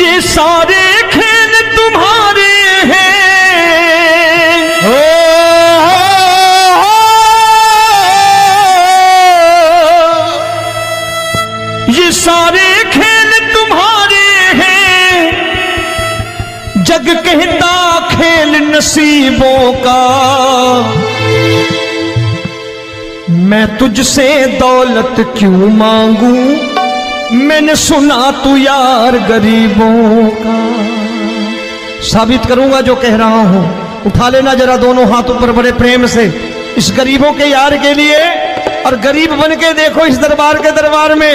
ये सारे खेल तुम्हारे हैं, ये सारे खेल तुम्हारे हैं, जग कहता खेल नसीबों का। मैं तुझसे दौलत क्यों मांगू, मैंने सुना तू यार गरीबों का। साबित करूंगा जो कह रहा हूं। उठा लेना जरा दोनों हाथों पर बड़े प्रेम से इस गरीबों के यार के लिए। और गरीब बन के देखो इस दरबार के दरबार में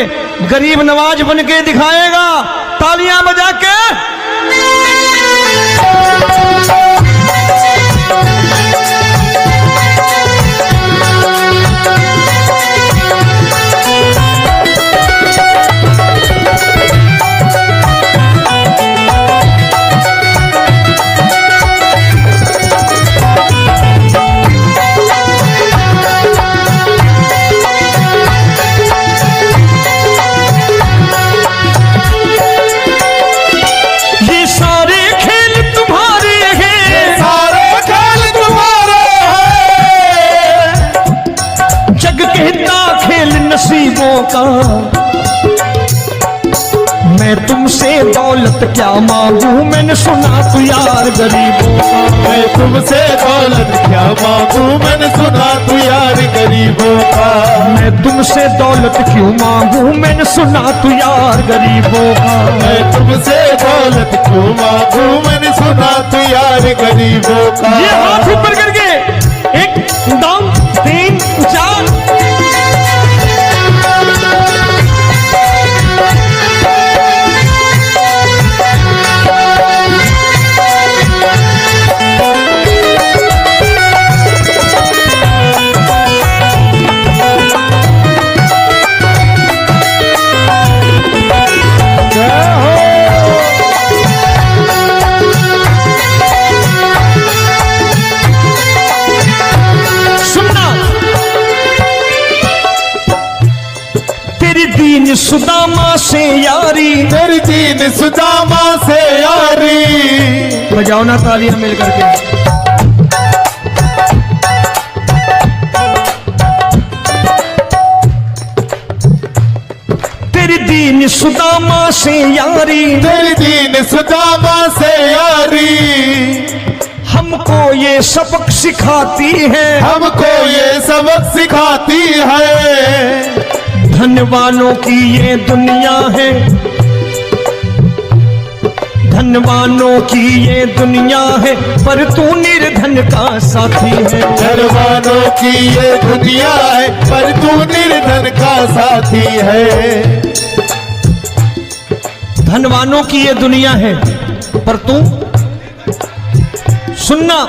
गरीब नवाज बन के दिखाएगा, तालियां बजा के। नसीबों का मैं तुमसे दौलत क्या मांगू, मैंने सुना तू यार गरीबों का। मैं तुमसे दौलत क्या मांगू, मैंने सुना तू यार गरीबों का। मैं तुमसे दौलत क्यों मांगू, मैंने सुना तू यार गरीबों का। मैं तुमसे दौलत क्यों मांगू, मैंने सुना तू यार गरीबों का। ये हाथ ऊपर करके 1 2 3 4। दीन सुदामा से यारी, तेरी दीन सुदामा से यारी। बजाओ ना तालियां मिल करके। तेरी दीन सुदामा से यारी, तेरी दीन सुदामा से यारी। हमको ये सबक सिखाती है, हमको ये सबक सिखाती है। धनवानों की ये दुनिया है, धनवानों की ये दुनिया है, पर तू निर्धन का साथी है। धनवानों की ये दुनिया है, पर तू निर्धन का साथी है। धनवानों की ये दुनिया है, पर तू सुनना।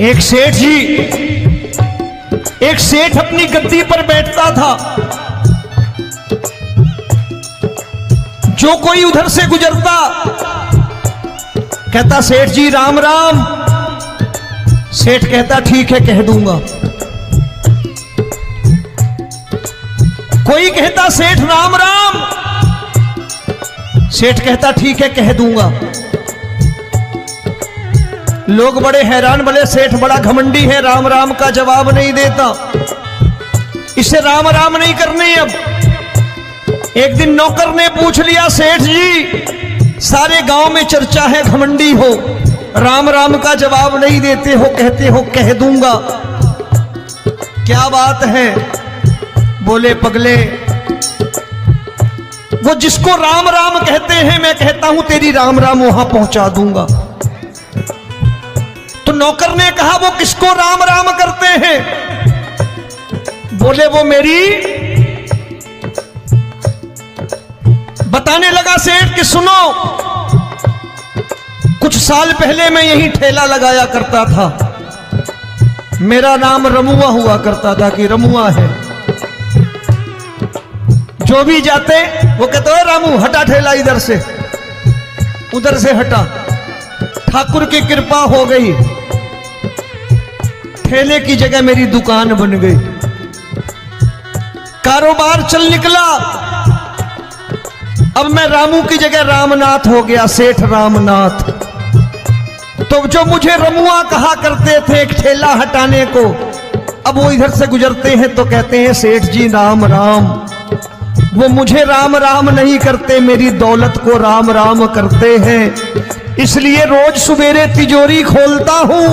एक सेठ जी, एक सेठ अपनी गद्दी पर बैठता था। जो कोई उधर से गुजरता कहता सेठ जी राम राम। सेठ कहता ठीक है कह दूंगा। कोई कहता सेठ राम राम। सेठ कहता ठीक है कह दूंगा। लोग बड़े हैरान, बोले सेठ बड़ा घमंडी है, राम राम का जवाब नहीं देता, इसे राम राम नहीं करनी। अब एक दिन नौकर ने पूछ लिया सेठ जी सारे गांव में चर्चा है घमंडी हो, राम राम का जवाब नहीं देते हो, कहते हो कह दूंगा, क्या बात है? बोले पगले वो जिसको राम राम कहते हैं मैं कहता हूं तेरी राम राम वहां पहुंचा दूंगा। तो नौकर ने कहा वो किसको राम राम करते हैं? बोले वो मेरी। बताने लगा सेठ कि सुनो, कुछ साल पहले मैं यहीं ठेला लगाया करता था, मेरा नाम रमुआ हुआ करता था कि रमुआ है। जो भी जाते वो कहते हो रामू हटा ठेला इधर से, उधर से हटा। ठाकुर की कृपा हो गई, ठेले की जगह मेरी दुकान बन गई, कारोबार चल निकला। अब मैं रामू की जगह रामनाथ हो गया, सेठ रामनाथ। तो जो मुझे रमुआ कहा करते थे एक ठेला हटाने को, अब वो इधर से गुजरते हैं तो कहते हैं सेठ जी राम राम। वो मुझे राम राम नहीं करते, मेरी दौलत को राम राम करते हैं। इसलिए रोज सवेरे तिजोरी खोलता हूं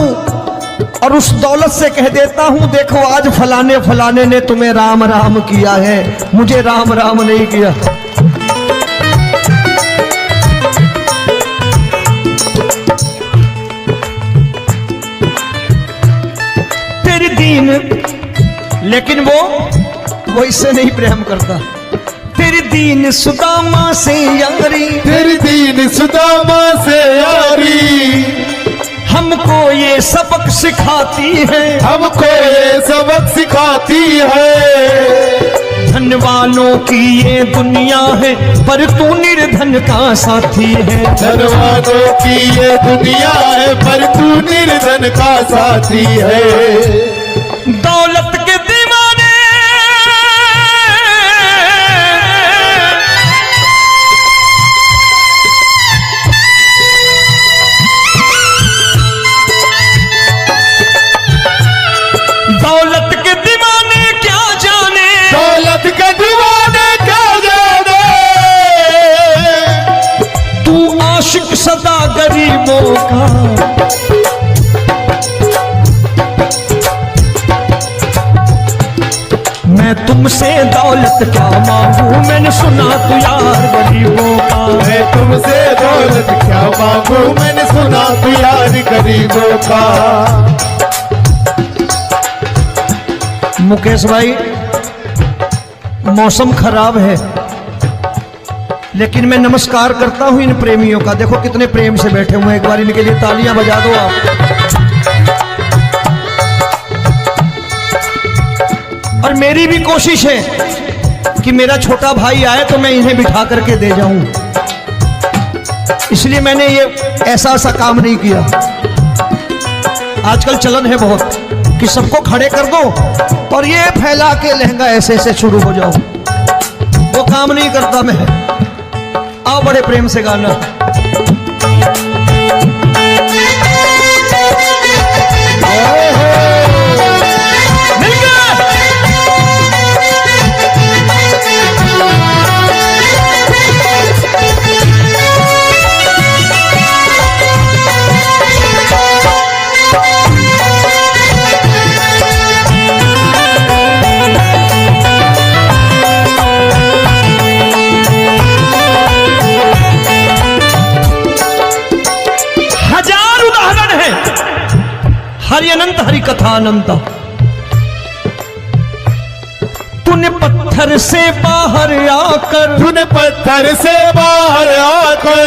और उस दौलत से कह देता हूं, देखो आज फलाने फलाने ने तुम्हें राम राम किया है, मुझे राम राम नहीं किया। तेरी दीन, लेकिन वो इससे नहीं प्रेम करता। तेरी दीन सुदामा से यारी, तेरी दीन सुदामा से यारी, हमको ये सबक सिखाती है, हमको ये सबक सिखाती है। धन वालों की ये दुनिया है, पर तू निर्धन का साथी है। धन वालों की ये दुनिया है, पर तू निर्धन का साथी है। दौलत के दीवाने दौलत के दीवाने क्या जाने, दौलत के दीवाने क्या जाने, तू आशिक सदा गरीबों का। मैं तुमसे दौलत क्या मांगू, मैंने सुना तू यार गरीबों का। मैं तुमसे दौलत क्या मांगू, मैंने सुना तू यार गरीबों का। मुकेश भाई, मौसम खराब है, लेकिन मैं नमस्कार करता हूं इन प्रेमियों का। देखो कितने प्रेम से बैठे हुए हैं, एक बार इनके लिए तालियां बजा दो आप। और मेरी भी कोशिश है कि मेरा छोटा भाई आए तो मैं इन्हें बिठा करके दे जाऊं, इसलिए मैंने ये ऐसा काम नहीं किया। आजकल चलन है बहुत कि सबको खड़े कर दो और ये फैला के लहंगा ऐसे ऐसे शुरू हो जाओ, वो काम नहीं करता मैं। आओ बड़े प्रेम से गाना। हरि अनंत हरि कथा अनंत। तूने पत्थर से बाहर आकर, तूने पत्थर से बाहर आकर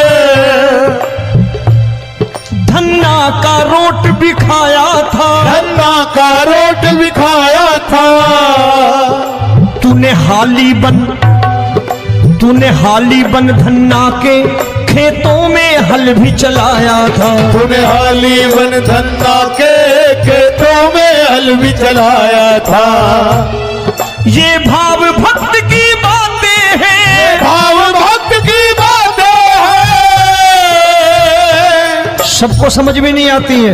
धन्ना का रोट भी खाया था, धन्ना का रोट भी खाया था। तूने हाली बन धन्ना के खेतों में हल भी चलाया था। तूने हाली बन धन्ना के खेतों में हल भी चलाया था। ये भाव भक्त की बातें हैं, भाव भक्त की बातें हैं, सबको समझ में नहीं आती है।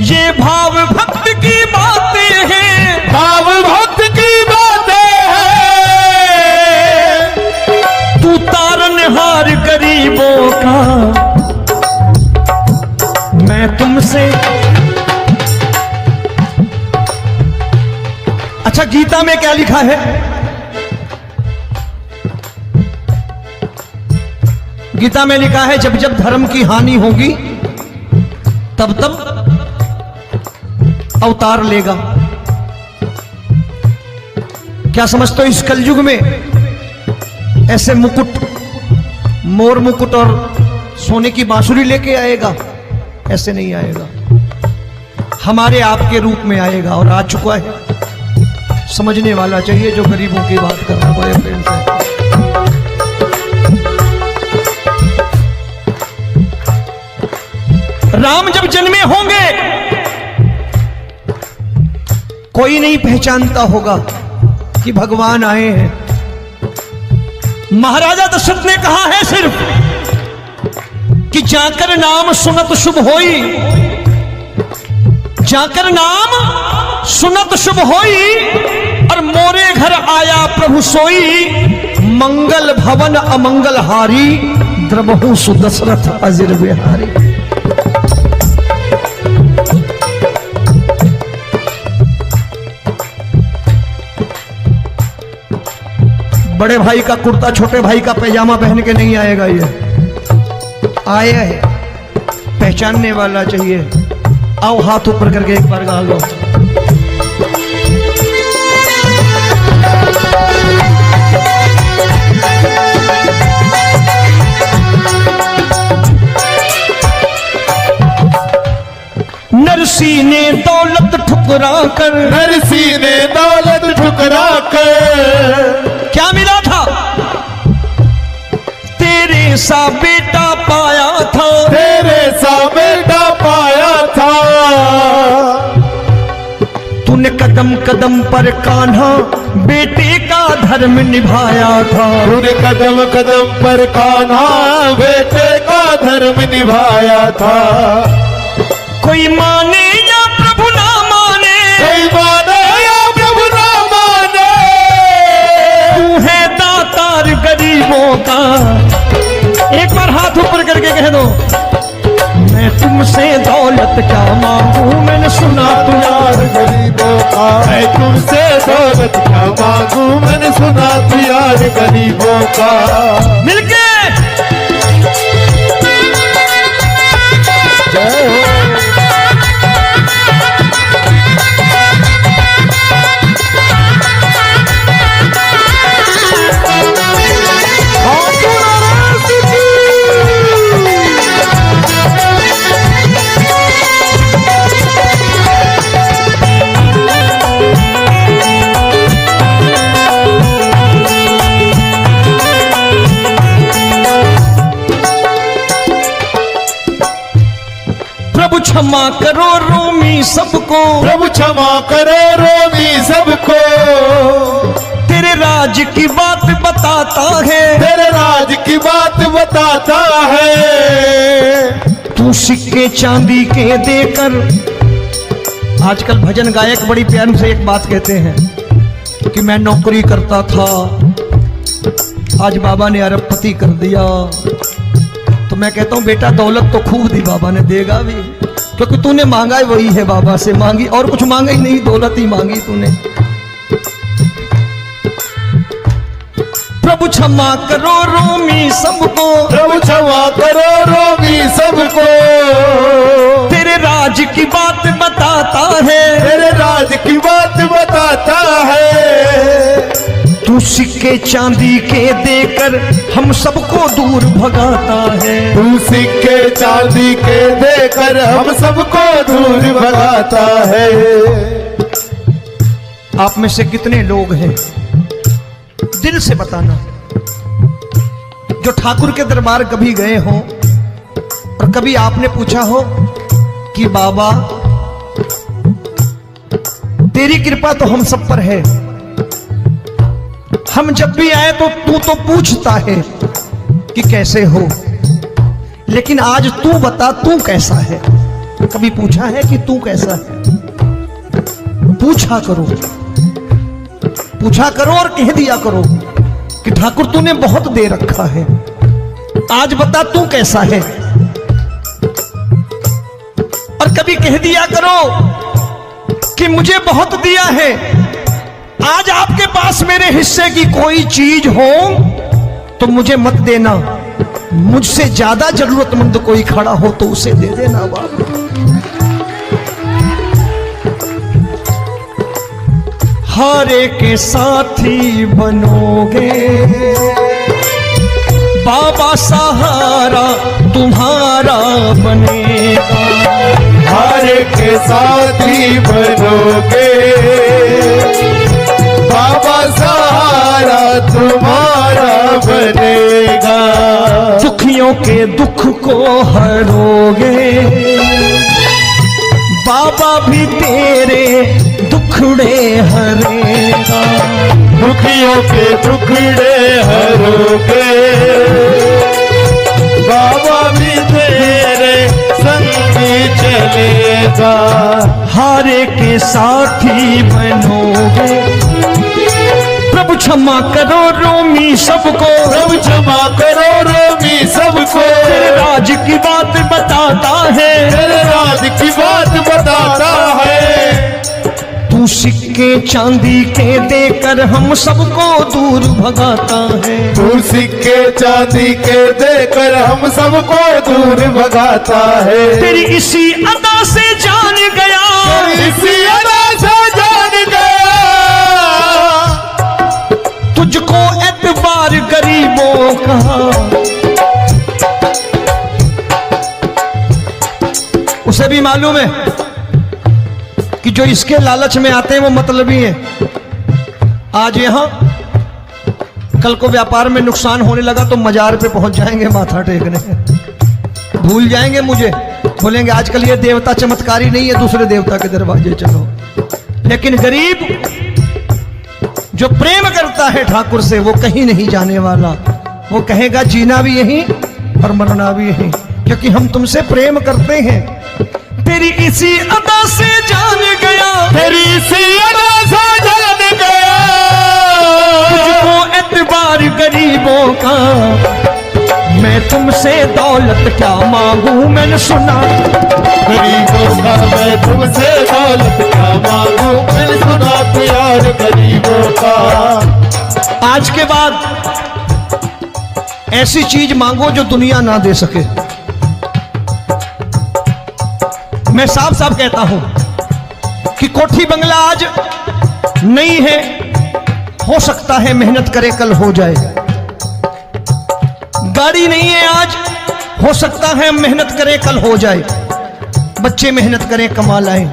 ये भाव भक्त की बातें हैं, भाव भक्त की बातें हैं। तू तारनहार गरीबों का, मैं तुमसे। अच्छा, गीता में क्या लिखा है? गीता में लिखा है जब जब धर्म की हानि होगी तब तब अवतार लेगा। क्या समझते हो, इस कलयुग में ऐसे मुकुट, मोर मुकुट और सोने की बांसुरी लेके आएगा? ऐसे नहीं आएगा, हमारे आपके रूप में आएगा और आ चुका है। समझने वाला चाहिए जो गरीबों की बात करना बड़े प्रेम से। राम जब जन्मे होंगे कोई नहीं पहचानता होगा, कि भगवान आए हैं। महाराजा दशरथ ने कहा है सिर्फ कि जाकर नाम सुनत शुभ होई, जाकर नाम सुनत शुभ होई, और मोरे घर आया प्रभु सोई, मंगल भवन अमंगल हारी, द्रबहु सुदशरथ अजिर बिहारी। बड़े भाई का कुर्ता छोटे भाई का पैजामा पहन के नहीं आएगा, ये आया है पहचानने वाला चाहिए। आओ हाथ ऊपर करके एक बार गा लो। नरसी ने दौलत ठुकरा कर, नरसी ने दौलत ठुकरा कर, क्या मिला था? तेरे सा बेटा पाया था, तेरे सा बेटा पाया था। तूने कदम कदम पर कान्हा बेटे का धर्म निभाया था, तूने कदम कदम पर कान्हा बेटे का धर्म निभाया था। कोई माने या प्रभु ना माने, कोई माने या प्रभु ना माने, तू है दातार गरीबों का। एक बार हाथ ऊपर करके कह दो, मैं तुमसे दौलत क्या मांगू, मैंने सुना तू यार गरीबों का। मैं तुमसे दौलत क्या मांगू, मैंने सुना तू यार गरीबों का। मिलके जय हो। क्षमा करो रोमी सबको, प्रभु क्षमा करो रोमी सबको। तेरे राज की बात बताता है, तेरे राज की बात बताता है। तू सिक्के चांदी के देकर, आजकल भजन गायक बड़ी प्यार से एक बात कहते हैं कि मैं नौकरी करता था, आज बाबा ने अरबपति कर दिया। तो मैं कहता हूं बेटा दौलत तो खूब दी बाबा ने, देगा भी, क्योंकि तूने मांगा वही है बाबा से, मांगी और कुछ मांगा ही नहीं, दौलत ही मांगी तूने। प्रभु क्षमा करो रोमी सबको, प्रभु क्षमा करो रोमी सबको। तेरे राज की बात बताता है, तेरे राज की बात बताता है। तू सिक्के चांदी के देकर हम सबको दूर भगाता है, तू सिक्के चांदी के देकर हम सबको दूर भगाता है। आप में से कितने लोग हैं, दिल से बताना, जो ठाकुर के दरबार कभी गए हो और कभी आपने पूछा हो कि बाबा तेरी कृपा तो हम सब पर है, हम जब भी आए तो तू तो पूछता है कि कैसे हो, लेकिन आज तू बता तू कैसा है। कभी पूछा है कि तू कैसा है? पूछा करो, पूछा करो और कह दिया करो कि ठाकुर तूने बहुत दे रखा है, आज बता तू कैसा है। और कभी कह दिया करो कि मुझे बहुत दिया है, आज आपके पास मेरे हिस्से की कोई चीज हो तो मुझे मत देना, मुझसे ज्यादा जरूरतमंद कोई खड़ा हो तो उसे दे देना बाबा। हारे के साथी बनोगे बाबा, सहारा तुम्हारा बनेगा। हारे के साथी बनोगे बाबा, सहारा तुम्हारा बनेगा। दुखियों के दुख को हरोगे बाबा, भी तेरे दुख दुखड़े हरेगा, दुखियों के टुकड़े हरोगे, बाबा भी तेरे संगी चलेगा। हारे के साथी बनोगे, प्रभु क्षमा करो रोमी सबको, प्रभु क्षमा करो रोमी सबको, तेरे राज की बात बताता है, तेरे राज की बात बताता है। तू सिक्के चांदी के देकर हम सबको दूर भगाता है, तू सिक्के चांदी के देकर हम सबको दूर भगाता है। तेरी इसी अदा से जान गया, इसी अदा से जान गया, तुझको एतबार गरीबों का। उसे भी मालूम है कि जो इसके लालच में आते हैं वो मतलबी हैं। आज यहां कल को व्यापार में नुकसान होने लगा तो मजार पे पहुंच जाएंगे माथा टेकने, भूल जाएंगे मुझे, बोलेंगे आजकल ये देवता चमत्कारी नहीं है, दूसरे देवता के दरवाजे चलो। लेकिन गरीब जो प्रेम करता है ठाकुर से वो कहीं नहीं जाने वाला, वो कहेगा जीना भी यहीं और मरना भी यहीं, क्योंकि हम तुमसे प्रेम करते हैं। तेरी इसी अदा से जान गया, तेरी इसी अदा से जान गया, तुझको एतबार गरीबों का। मैं तुमसे दौलत क्या मांगू, मैंने सुना गरीबों का मैं तुमसे दौलत क्या मांगू, मैंने सुना प्यार गरीबों का। आज के बाद ऐसी चीज मांगो जो दुनिया ना दे सके। मैं साफ साफ कहता हूं कि कोठी बंगला आज नहीं है, हो सकता है मेहनत करे कल हो जाए। गाड़ी नहीं है आज, हो सकता है मेहनत करें कल हो जाए। बच्चे मेहनत करें कमा लाएं,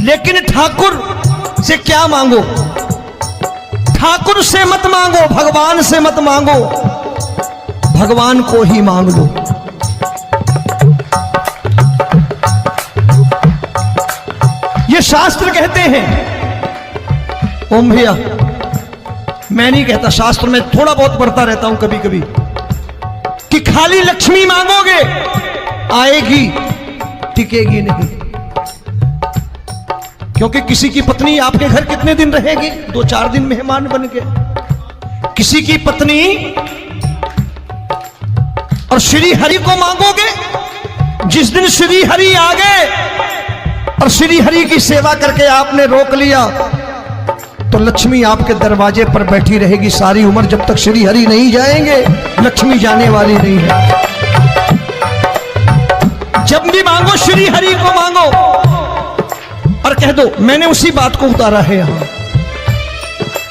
लेकिन ठाकुर से क्या मांगो? ठाकुर से मत मांगो, भगवान से मत मांगो, भगवान को ही मांग लो। ये शास्त्र कहते हैं, ओम भैया मैं नहीं कहता, शास्त्र में थोड़ा बहुत पढ़ता रहता हूं कभी कभी, कि खाली लक्ष्मी मांगोगे आएगी, टिकेगी नहीं। क्योंकि किसी की पत्नी आपके घर कितने दिन रहेगी? 2-4 दिन मेहमान बन के। किसी की पत्नी और श्री हरि को मांगोगे, जिस दिन श्री हरि आ गए और श्री हरि की सेवा करके आपने रोक लिया तो लक्ष्मी आपके दरवाजे पर बैठी रहेगी सारी उम्र। जब तक श्री हरि नहीं जाएंगे लक्ष्मी जाने वाली नहीं है। जब भी मांगो श्री हरि को मांगो और कह दो मैंने उसी बात को उतारा है यहां,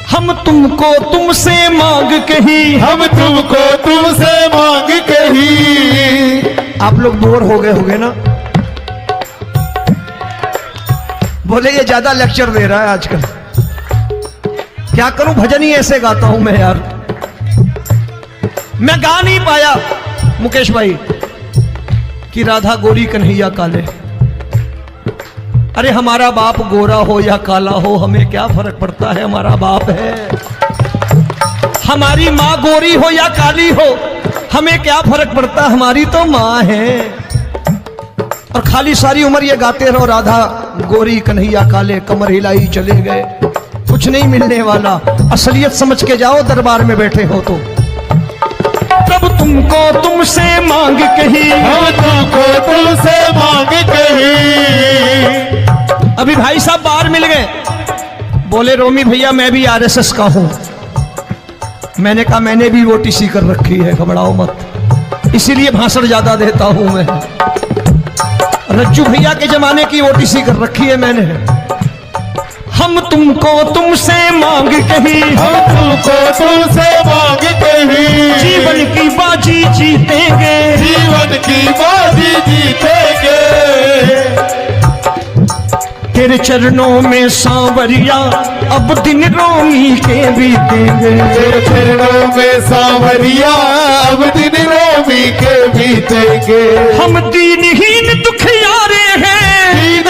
हम तुमको तुमसे मांग कही, हम तुमको तुमसे मांग कही। आप लोग बोर हो गए होंगे ना, बोले ये ज्यादा लेक्चर दे रहा है आजकल। क्या करूं, भजन ही ऐसे गाता हूं मैं यार। मैं गा नहीं पाया मुकेश भाई कि राधा गोरी कन्हैया काले। अरे हमारा बाप गोरा हो या काला हो हमें क्या फर्क पड़ता है, हमारा बाप है। हमारी माँ गोरी हो या काली हो हमें क्या फर्क पड़ता, हमारी तो माँ है। और खाली सारी उम्र ये गाते रहो राधा गोरी कन्हैया काले, कमर हिलाई चले गए, कुछ नहीं मिलने वाला। असलियत समझ के जाओ दरबार में बैठे हो तो। तब तुमको तुमसे मांग कही, हम तुमको तुमसे मांग कही। अभी भाई साहब बाहर मिल गए, बोले रोमी भैया मैं भी आरएसएस का हूं। मैंने कहा मैंने भी ओटीसी कर रखी है, घबराओ मत, इसीलिए भाषण ज्यादा देता हूं मैं। रज्जू भैया के जमाने की ओटीसी कर रखी है मैंने। हम तुमको तुमसे मांग कही, हम तुमको तुमसे मांग कही। जीवन की बाजी जीतेंगे, जीवन की बाजी जीतेंगे। तेरे चरणों में सांवरिया अब दिन रोमी के बीतेंगे। तेरे चरणों में सांवरिया अब दिन रोमी के बीतेंगे। हम दीनहीन दुखियारे हैं, दीन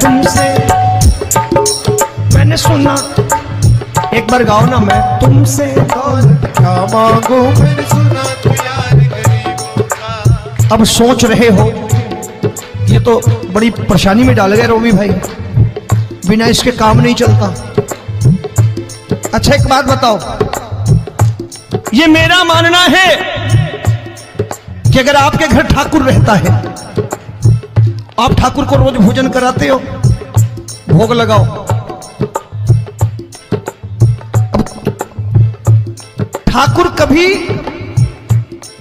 तुमसे, मैंने सुना, एक बार गाओ ना, मैं तुमसे दौलत क्या मांगू मैंने सुना तू यार गरीबों का। अब सोच रहे हो ये तो बड़ी परेशानी में डाल गए रोबी भाई, बिना इसके काम नहीं चलता। अच्छा एक बात बताओ, ये मेरा मानना है कि अगर आपके घर ठाकुर रहता है, आप ठाकुर को रोज भोजन कराते हो, भोग लगाओ, ठाकुर कभी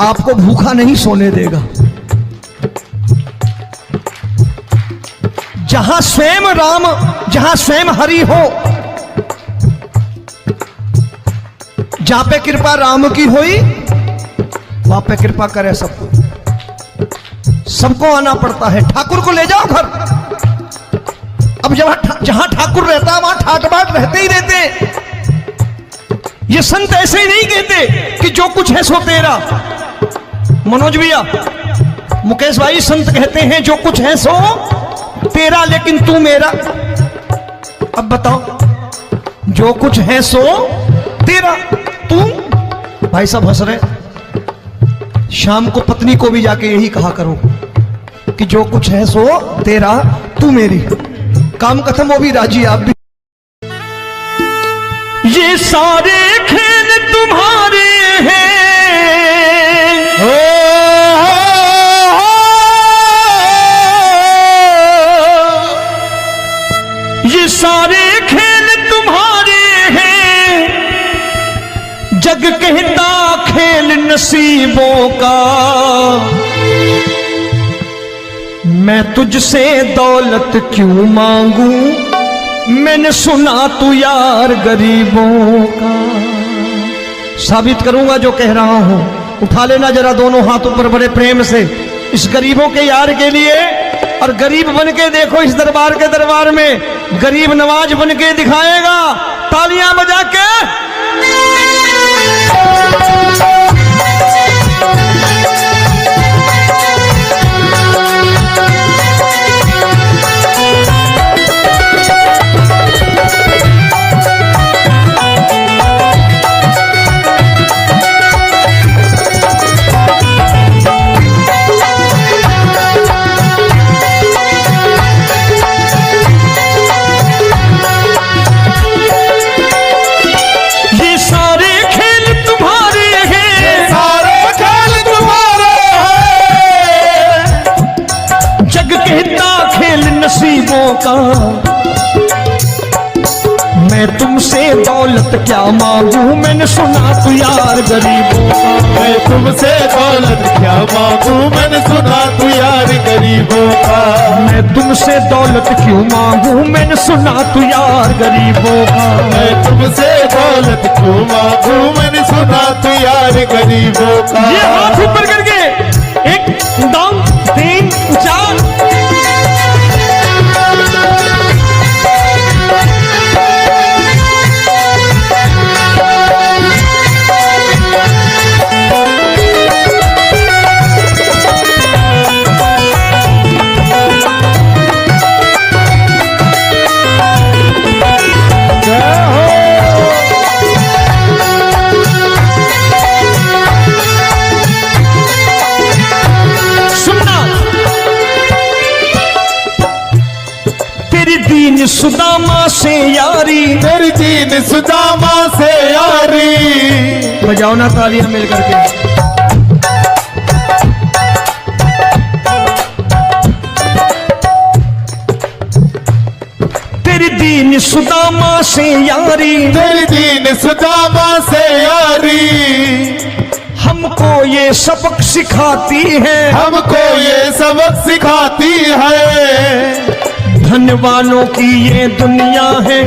आपको भूखा नहीं सोने देगा। जहां स्वयं राम, जहां स्वयं हरि हो, जहां पे कृपा राम की हुई वहां पे कृपा करे सबको, सबको आना पड़ता है। ठाकुर को ले जाओ घर। अब जहां ठाकुर रहता है वहां ठाट बाट रहते ही रहते। ये संत ऐसे ही नहीं कहते कि जो कुछ है सो तेरा। मनोज भैया, मुकेश भाई, संत कहते हैं जो कुछ है सो तेरा लेकिन तू मेरा। अब बताओ, जो कुछ है सो तेरा, तू। भाई साहब हंस रहे। शाम को पत्नी को भी जाके यही कहा करो कि जो कुछ है सो तेरा, तू मेरी। काम खत्म, वो भी राजी, आप भी। ये सारे खेल तुम्हारे हैं, ये सारे खेल तुम्हारे हैं, जग कहता खेल नसीबों का। मैं तुझसे दौलत क्यों मांगू, मैंने सुना तू यार गरीबों का। साबित करूंगा जो कह रहा हूं। उठा लेना जरा दोनों हाथों पर बड़े प्रेम से इस गरीबों के यार के लिए, और गरीब बन के देखो इस दरबार के दरबार में गरीब नवाज बन के दिखाएगा, तालियां बजा के। नसीबों का। मैं तुमसे दौलत क्या मांगू, मैंने सुना तू यार गरीबों का। मैं तुमसे दौलत क्या मांगू मैंने सुना तू यार गरीबों का। मैं तुमसे दौलत क्यों मांगू, मैंने सुना तू यार गरीबों का। मैं तुमसे दौलत क्यों मांगू मैंने सुना तू यार गरीबों का। ये हाथ ऊपर करके, एक दो तीन चार। दीन सुदामा से यारी, तेरी दीन सुदामा से यारी। बजाओ ना तालियां मिल करके। तेरी दीन सुदामा से यारी, तेरी दीन सुदामा से यारी। हमको ये सबक सिखाती है, हमको ये सबक सिखाती है। धनवानों की ये दुनिया है,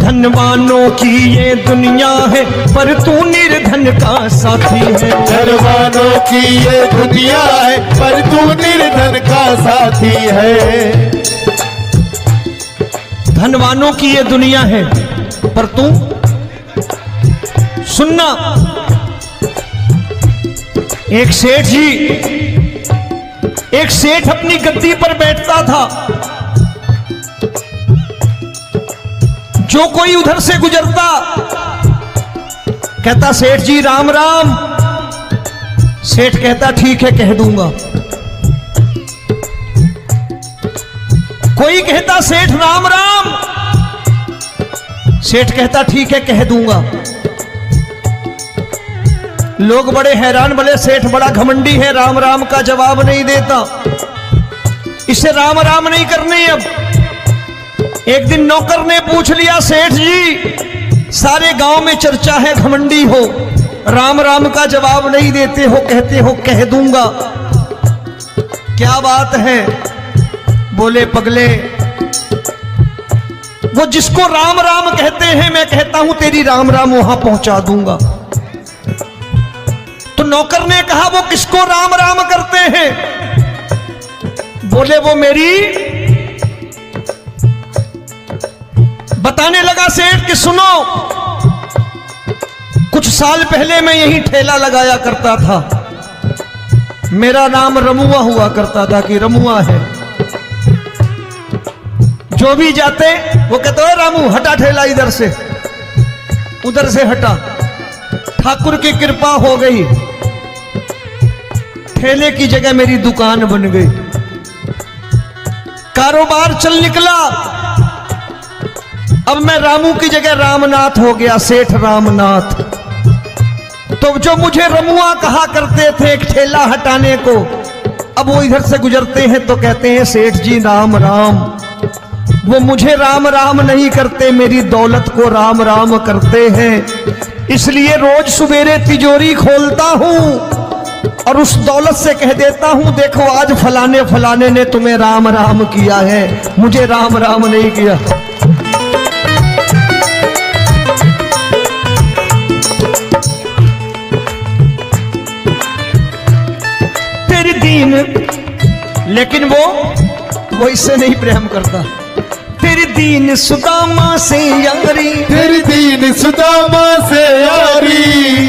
धनवानों की ये दुनिया है, पर तू निर्धन का साथी है। धनवानों की ये दुनिया है, पर तू निर्धन का साथी है। धनवानों की ये दुनिया है, पर तू सुनना। एक सेठ जी एक सेठ अपनी गद्दी पर बैठता था। जो कोई उधर से गुजरता कहता सेठ जी राम राम। सेठ कहता ठीक है कह दूंगा। कोई कहता सेठ राम राम। सेठ कहता ठीक है कह दूंगा। लोग बड़े हैरान, बोले सेठ बड़ा घमंडी है, राम राम का जवाब नहीं देता, इसे राम राम नहीं करने। अब एक दिन नौकर ने पूछ लिया सेठ जी सारे गांव में चर्चा है घमंडी हो, राम राम का जवाब नहीं देते हो, कहते हो कह दूंगा, क्या बात है? बोले पगले वो जिसको राम राम कहते हैं मैं कहता हूं तेरी राम राम वहां पहुंचा दूंगा। तो नौकर ने कहा वो किसको राम राम करते हैं? बोले वो मेरी। बताने लगा सेठ कि सुनो, कुछ साल पहले मैं यही ठेला लगाया करता था, मेरा नाम रमुआ हुआ करता था कि रमुआ है। जो भी जाते वो कहते हो रामू हटा ठेला इधर से, उधर से हटा। ठाकुर की कृपा हो गई, ठेले की जगह मेरी दुकान बन गई, कारोबार चल निकला। अब मैं रामू की जगह रामनाथ हो गया, सेठ रामनाथ। तो जो मुझे रमुआ कहा करते थे एक ठेला हटाने को, अब वो इधर से गुजरते हैं तो कहते हैं सेठ जी राम राम। वो मुझे राम राम नहीं करते, मेरी दौलत को राम राम करते हैं। इसलिए रोज सवेरे तिजोरी खोलता हूं और उस दौलत से कह देता हूं देखो आज फलाने फलाने ने तुम्हें राम राम किया है, मुझे राम राम नहीं किया। तेरी दीन, लेकिन वो इससे नहीं प्रेम करता। तेरी दीन सुदामा से यारी, तेरी दीन सुदामा से यारी,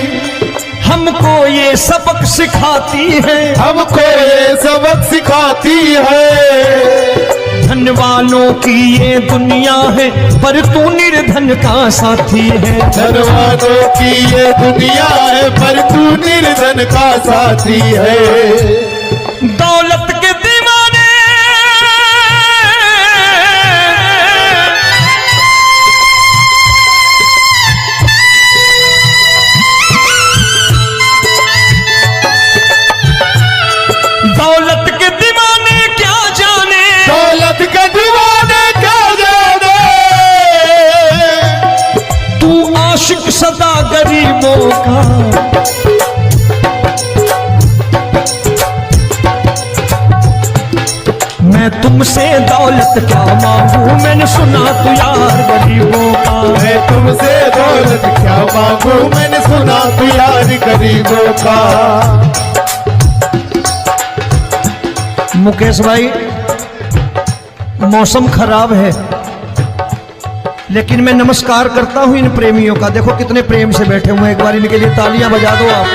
हमको ये सबक सिखाती है, हमको ये सबक सिखाती है। धन वालों की ये दुनिया है पर तू निर्धन का साथी है। धन वालों की ये दुनिया है पर तू निर्धन का साथी है। दौलत के दीवाने दौलत के दीवाने क्या जाने, दौलत के दीवाने क्या जाने, तू आशिक सदा गरीबों का। मैं तुमसे दौलत क्या मांगू, मैंने सुना तू यार गरीबों का। मैं तुमसे दौलत क्या मांगू, मैंने सुना तू यार गरीबों का। मुकेश भाई मौसम खराब है, लेकिन मैं नमस्कार करता हूं इन प्रेमियों का। देखो कितने प्रेम से बैठे हुए हैं, एक बार इनके लिए तालियां बजा दो आप।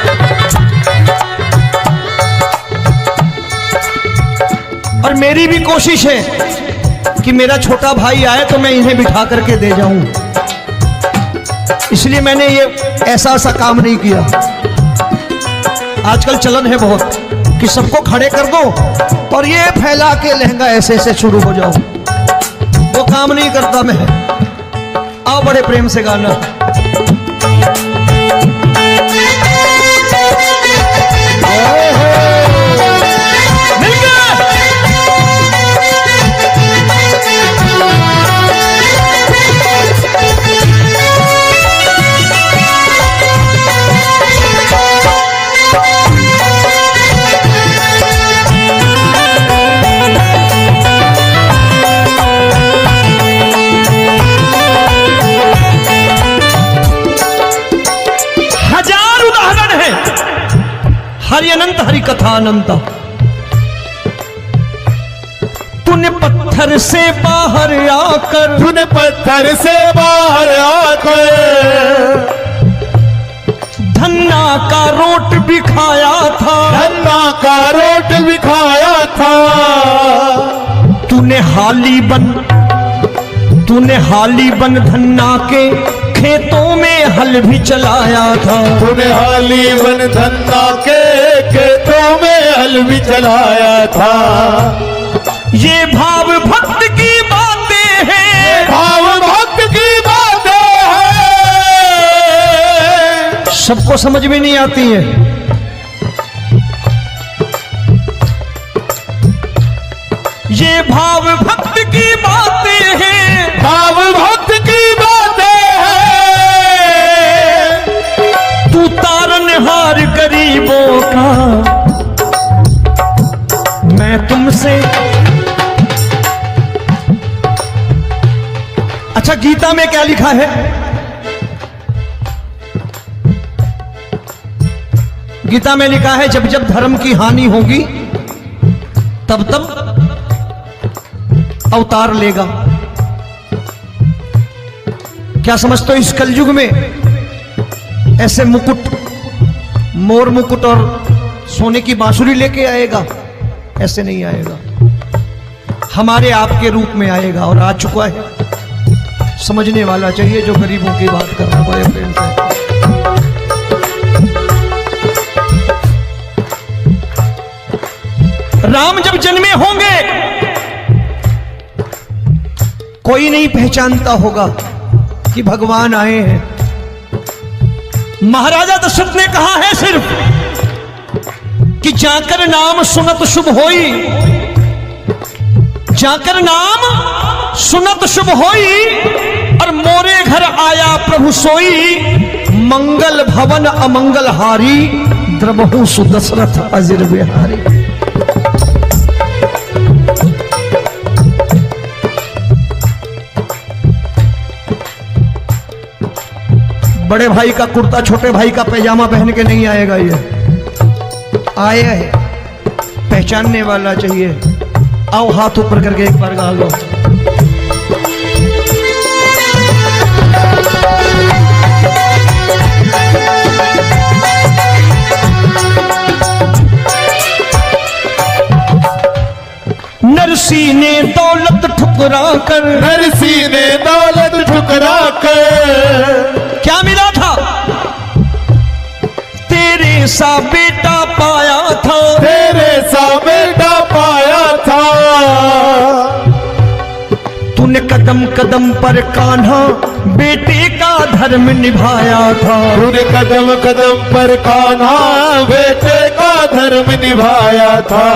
और मेरी भी कोशिश है कि मेरा छोटा भाई आए तो मैं इन्हें बिठा करके दे जाऊं, इसलिए मैंने ये ऐसा काम नहीं किया। आजकल चलन है बहुत कि सबको खड़े कर दो और ये फैला के लहंगा ऐसे ऐसे शुरू हो जाओ, वो काम नहीं करता मैं। आओ बड़े प्रेम से गाना। हरि अनंत हरि कथा अनंत। तूने पत्थर से बाहर आकर, तूने पत्थर से बाहर आकर धन्ना का रोट भी खाया था, धन्ना का रोट भी खाया था। तूने हाली बन धन्ना के खेतों में हल भी चलाया था। तूने हाली बन धन्ना के खेतों में हल भी चलाया था। ये भाव भक्त की बातें हैं, भाव भक्त की बातें हैं, सबको समझ में नहीं आती है। ये भाव भक्त की बातें हैं, भाव भक्त की बातें हैं। तू तारनहार गरीबों का, मैं तुमसे। अच्छा, गीता में क्या लिखा है? गीता में लिखा है जब जब धर्म की हानि होगी तब तब अवतार लेगा। क्या समझते हो? इस कलयुग में ऐसे मुकुट, मोर मुकुट और सोने की बांसुरी लेके आएगा? ऐसे नहीं आएगा, हमारे आपके रूप में आएगा और आ चुका है। समझने वाला चाहिए जो गरीबों की बात करना बड़े प्रेम से। राम जब जन्मे होंगे कोई नहीं पहचानता होगा कि भगवान आए हैं। महाराजा दशरथ ने कहा है सिर्फ कि जाकर नाम सुनत शुभ होई, जाकर नाम सुनत शुभ होई, और मोरे घर आया प्रभु सोई, मंगल भवन अमंगल हारी, द्रबहु सुदशरथ अजिर बिहारी। बड़े भाई का कुर्ता छोटे भाई का पैजामा पहन के नहीं आएगा, ये आया है, पहचानने वाला चाहिए। आओ हाथ ऊपर करके एक बार गा लो। नरसी ने दौलत ठुकरा कर, नरसी ने दौलत ठुकरा कर, क्या मिला था? तेरे सा बेटा पाया था, तेरे सा बेटा पाया था। तूने कदम कदम पर कान्हा बेटे का धर्म निभाया था। तूने कदम कदम पर कान्हा बेटे का धर्म निभाया था।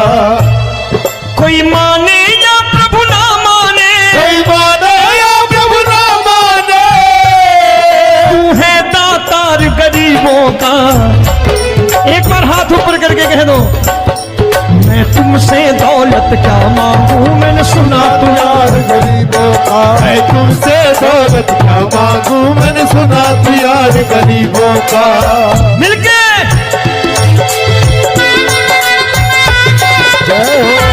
कोई माने या प्रभु ना माने, कोई माने या प्रभु ना माने, तू है दातार गरीबों का। एक बार हाथ ऊपर करके कह दो, मैं तुमसे दौलत क्या मांगू, मैंने सुना तू यार गरीबों का। मैं तुमसे दौलत क्या मांगू, मैंने सुना तू यार गरीबों का। मिलके जय हो।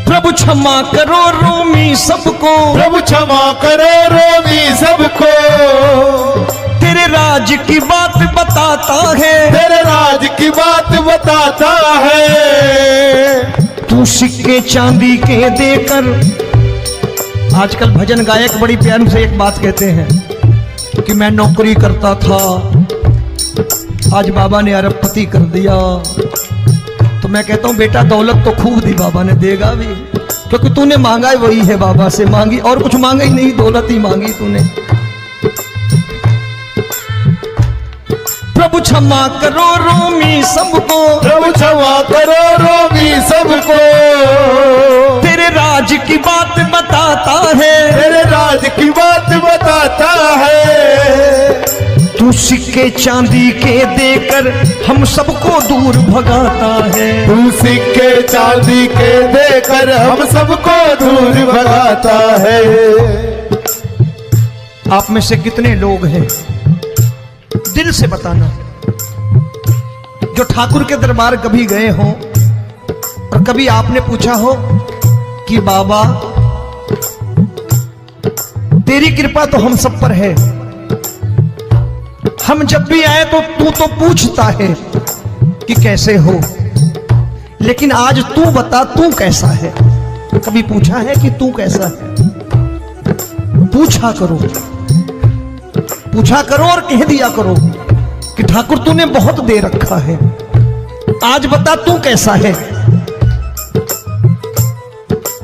प्रभु क्षमा करो रोमी सबको, प्रभु क्षमा करो रोमी सबको। तेरे राज की बात बताता है, तेरे राज की बात बताता है। तू सिक्के चांदी के देकर। आजकल भजन गायक बड़ी प्यार से एक बात कहते हैं कि मैं नौकरी करता था, आज बाबा ने अरबपति कर दिया। तो मैं कहता हूं बेटा दौलत तो खूब दी बाबा ने, देगा भी, क्योंकि तूने मांगा वही है, बाबा से मांगी और कुछ मांगा ही नहीं, दौलत ही मांगी तूने। प्रभु क्षमा करो रोमी सबको, प्रभु क्षमा करो रोमी सबको। तेरे राज की बात बताता है, तेरे राज की बात बताता है। तू तू सिक्के चांदी के देकर हम सबको दूर भगाता है। तू सिक्के चांदी के देकर हम सबको दूर भगाता है। आप में से कितने लोग हैं, दिल से बताना, जो ठाकुर के दरबार कभी गए हो और कभी आपने पूछा हो कि बाबा तेरी कृपा तो हम सब पर है, हम जब भी आए तो तू तो पूछता है कि कैसे हो, लेकिन आज तू बता तू कैसा है। कभी पूछा है कि तू कैसा है? पूछा करो, पूछा करो और कह दिया करो कि ठाकुर तूने बहुत दे रखा है, आज बता तू कैसा है।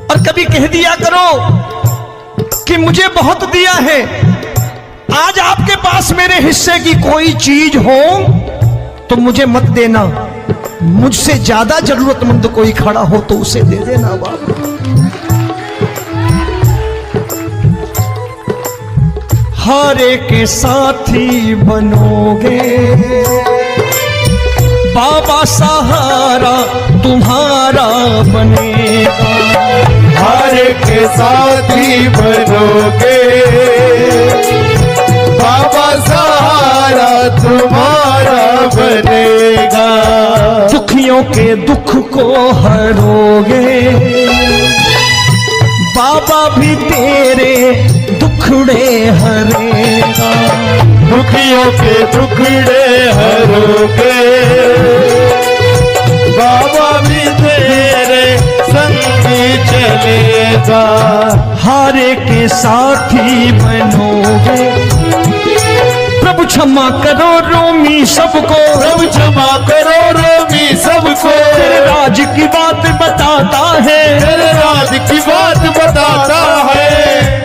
और कभी कह दिया करो कि मुझे बहुत दिया है, आज आपके पास मेरे हिस्से की कोई चीज हो तो मुझे मत देना, मुझसे ज्यादा जरूरतमंद कोई खड़ा हो तो उसे दे देना बाबा। हारे के साथी बनोगे बाबा, सहारा तुम्हारा बनेगा। हारे के साथी बनोगे बाबा, सहारा तुम्हारा बनेगा। दुखियों के दुख को हरोगे बाबा, भी तेरे दुखड़े हरेगा। दुखियों के दुखड़े हरोगे बाबा, भी तेरे संगी चलेगा। हारे के साथी बनोगे प्रभु, क्षमा करो रोमी सबको, प्रभु क्षमा करो रोमी सबको। तेरे राज की बात बताता है, तेरे राज की बात बताता है।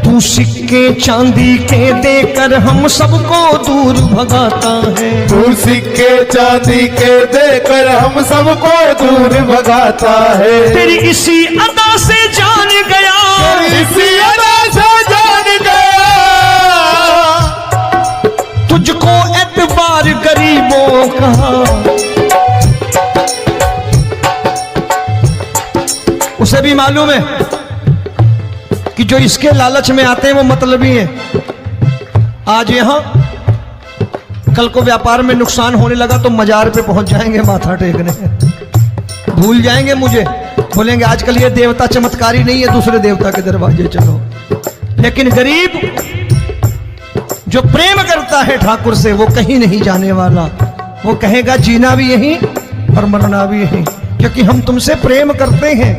तू सिक्के चांदी के देकर हम सबको दूर भगाता है। तू सिक्के चांदी के देकर हम सबको दूर भगाता है। तेरी इसी अदा से जान गया, तेरी इसी अदा से जान गया। तुझको एतबार गरीबों का, उसे भी मालूम है कि जो इसके लालच में आते हैं वो मतलबी हैं। आज यहां कल को व्यापार में नुकसान होने लगा तो मजार पे पहुंच जाएंगे माथा टेकने, भूल जाएंगे मुझे, बोलेंगे आजकल ये देवता चमत्कारी नहीं है, दूसरे देवता के दरवाजे चलो। लेकिन गरीब जो प्रेम करता है ठाकुर से वो कहीं नहीं जाने वाला, वो कहेगा जीना भी यहीं और मरना भी यहीं, क्योंकि हम तुमसे प्रेम करते हैं।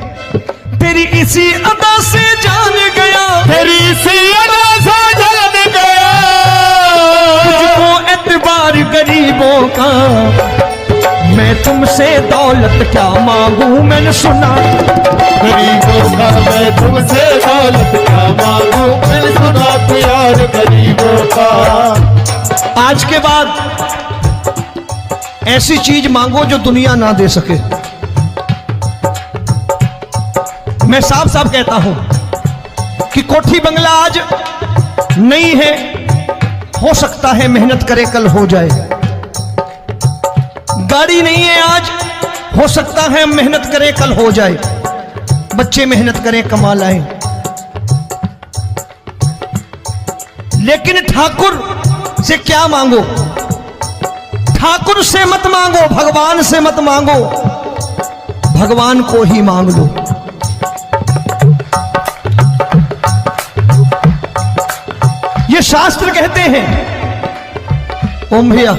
तेरी इसी अदा से जान गया, तेरी इसी अदा से जान गया। तुझको एतबार गरीबों का, मैं तुमसे दौलत क्या मांगू, मैंने सुना गरीबों का मैं तुमसे दौलत क्या मांगू, मैंने सुना प्यार गरीबों का। आज के बाद ऐसी चीज मांगो जो दुनिया ना दे सके। मैं साफ साफ कहता हूं कि कोठी बंगला आज नहीं है, हो सकता है मेहनत करे कल हो जाए। गाड़ी नहीं है आज, हो सकता है मेहनत करें कल हो जाए। बच्चे मेहनत करें कमा लाएं, लेकिन ठाकुर से क्या मांगो? ठाकुर से मत मांगो, भगवान से मत मांगो, भगवान को ही मांग लो। ये शास्त्र कहते हैं, ओम भैया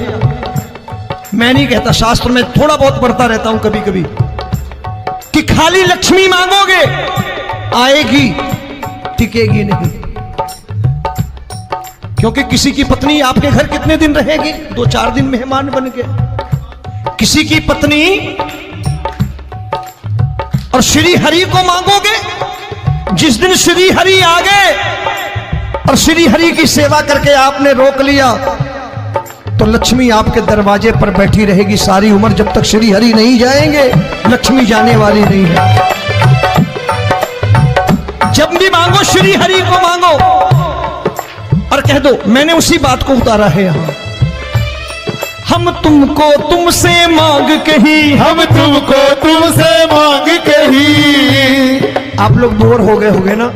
मैं नहीं कहता, शास्त्र में थोड़ा बहुत पढ़ता रहता हूं कभी कभी, कि खाली लक्ष्मी मांगोगे आएगी, टिकेगी नहीं। क्योंकि किसी की पत्नी आपके घर कितने दिन रहेगी? 2-4 दिन मेहमान बन के। किसी की पत्नी और श्री हरि को मांगोगे, जिस दिन श्री हरि आ गए और श्री हरि की सेवा करके आपने रोक लिया तो लक्ष्मी आपके दरवाजे पर बैठी रहेगी सारी उम्र। जब तक श्री हरि नहीं जाएंगे लक्ष्मी जाने वाली नहीं है। जब भी मांगो श्री हरि को मांगो, और कह दो, मैंने उसी बात को उतारा है यहाँ। हम तुमको तुमसे मांग कही, हम तुमको तुमसे मांग कही। आप लोग बोर हो गए होंगे ना,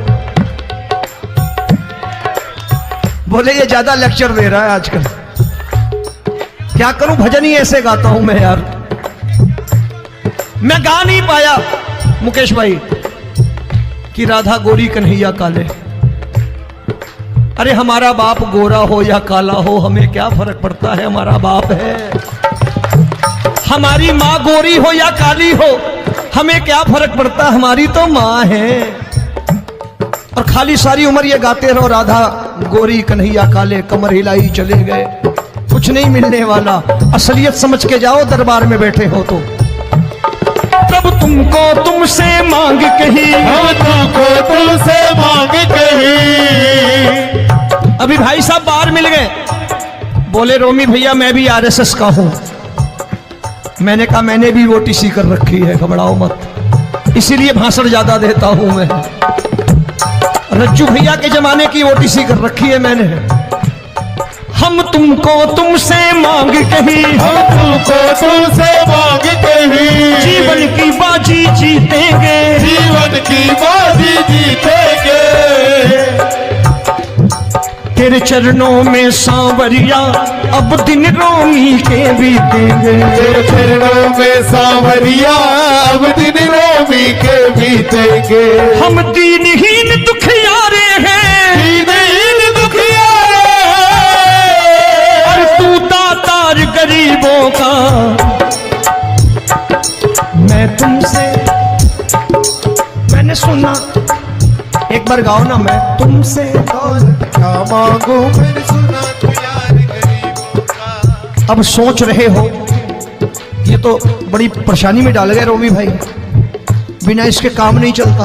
बोले ये ज्यादा लेक्चर दे रहा है आजकल। क्या करूं, भजन ही ऐसे गाता हूं मैं यार। मैं गा नहीं पाया मुकेश भाई कि राधा गोरी कन्हैया काले। अरे हमारा बाप गोरा हो या काला हो, हमें क्या फर्क पड़ता है, हमारा बाप है। हमारी माँ गोरी हो या काली हो, हमें क्या फर्क पड़ता, हमारी तो माँ है। और खाली सारी उम्र ये गाते रहो राधा गोरी कन्हैया काले, कमर हिलाई चले गए, कुछ नहीं मिलने वाला। असलियत समझ के जाओ, दरबार में बैठे हो तो। तब तुमको तुमसे मांग कही, हम तुमको तुमसे मांग कही। अभी भाई साहब बाहर मिल गए, बोले रोमी भैया मैं भी आरएसएस का हूं। मैंने कहा मैंने भी ओटीसी कर रखी है, घबराओ मत, इसीलिए भाषण ज्यादा देता हूं मैं। रज्जू भैया के जमाने की ओटीसी कर रखी है मैंने। हम तुमको तुमसे मांग कही, हम तुमको तुमसे मांग कही। जीवन की बाजी जीतेंगे, जीवन की बाजी जीतेंगे। तेरे चरणों में सांवरिया अब दिन रोमी के बीतेंगे। तेरे चरणों में सांवरिया अब दिन रोमी के बीतेंगे। हम दीनहीन दुखियारे हैं, दीनहीन दुखियारे और तू दातार गरीबों का। मैं तुमसे, मैंने सुना, एक बार गाओ ना, मैं तुमसे क्या मांगू, मैंने सुना तू यार गरीबों का। अब सोच रहे हो ये तो बड़ी परेशानी में डाल गए रोमी भाई, बिना इसके काम नहीं चलता।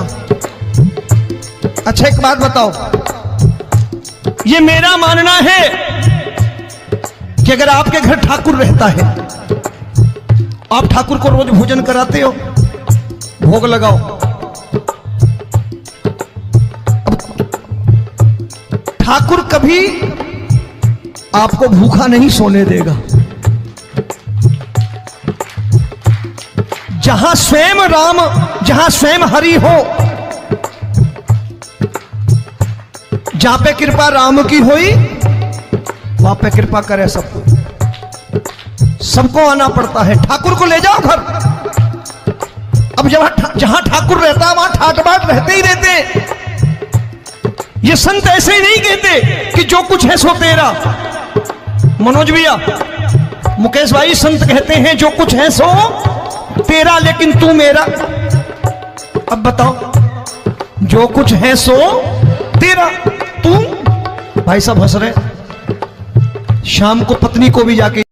अच्छा एक बात बताओ, ये मेरा मानना है कि अगर आपके घर ठाकुर रहता है, आप ठाकुर को रोज भोजन कराते हो, भोग लगाओ, ठाकुर कभी आपको भूखा नहीं सोने देगा। जहां स्वयं राम, जहां स्वयं हरि हो, जहां पे कृपा राम की हुई, वहां पे कृपा करे सबको। सबको आना पड़ता है, ठाकुर को ले जाओ घर। अब जहां ठाकुर रहता है वहां ठाट बाट रहते ही रहते। ये संत ऐसे ही नहीं कहते कि जो कुछ है सो तेरा। मनोज भैया, मुकेश भाई, संत कहते हैं जो कुछ है सो तेरा, लेकिन तू मेरा। अब बताओ, जो कुछ है सो तेरा, तू। भाई साहब हंस रहे। शाम को पत्नी को भी जाके